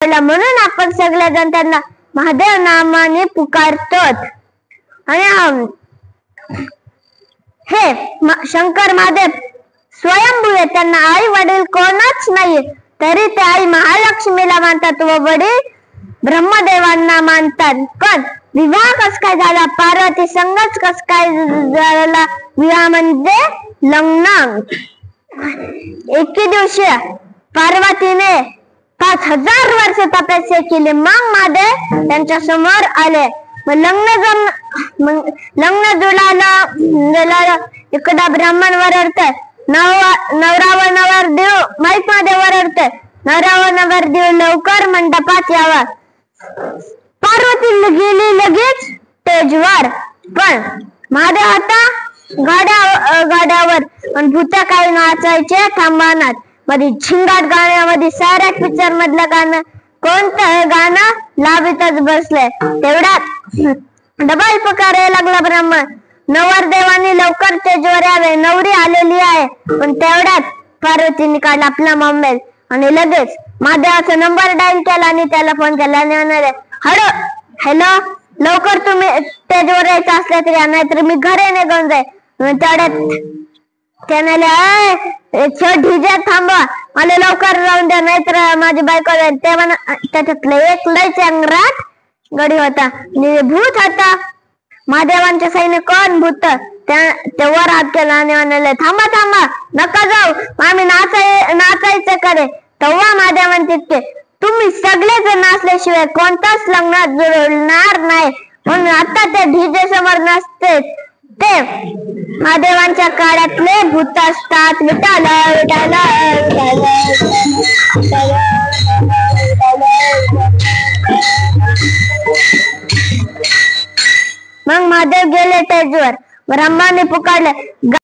म्हणून आपण सगळेजण त्यांना महादेव नामाने पुकारतो। आणि हे शंकर महादेव स्वयंभू आहे, त्यांना आई वडील कोणच नाही, तरी ते आई महालक्ष्मीला मानतात व वडील ब्रह्मदेवांना मानतात। पण विवाह कस काय झाला, पार्वती संगच कस काय झाला विवाह म्हणजे लग्न। एके दिवशी पार्वतीने 5000 वर्ष तपस्या केली, मग महादेव त्यांच्या समोर आले। लग्न जुळाला इकडा ब्राह्मण वरडतोय, नवरा व नवरदेव माईक मध्ये वरडतोय, नवरा व नवरदेव लवकर मंडपात यावा। पार्वती गेली लगेच स्टेजवर, पण महादेव आता गाड्यावर आणि भूत काही नाचायचे थांबणार। मध्ये झिंगाट गाण्यामध्ये साऱ्या पिक्चर मधलं गाणं कोणतं गाणं लावितच बसले। तेवढ्यात डबल पुकारायला लागला ब्राह्मण, नवरदेवानी लवकर स्टेजवर यावे, नवरी आलेली आहे। पण तेवढ्यात पार्वतीने काढला आपला मोबाईल आणि लगेच महादेवाचा नंबर डायल केला आणि त्याला फोन केला आणि म्हणाले, हॅलो, लवकर तुम्ही स्टेजवर यायचं असलं तरी, नाहीतर मी घरी निघून जाईल। तेवढ्यात त्याने डीजे थांबवा, मला लवकर राहून द्या, नाहीतर माझी बायको जाईल। तेव्हा त्याच्यातलं एक लय चांगराट गडी होता, भूत होता। महादेवांच्या सैन्य कोण भूत, ते वर हात केला आणि म्हणाले, थांबा नका जाऊ, आम्ही नाचायचं करे। तेव्हा महादेव म्हणते, तुम्ही सगळेजण नाचल्याशिवाय कोणताच लग्नात जुळणार नाही, म्हणून आता ते डीजे समोर नसते, ते महादेवांच्या काळातले भूत असतात। विठाल विठाल मग महादेव गेले स्टेजवर, ब्रह्माने पुकारले,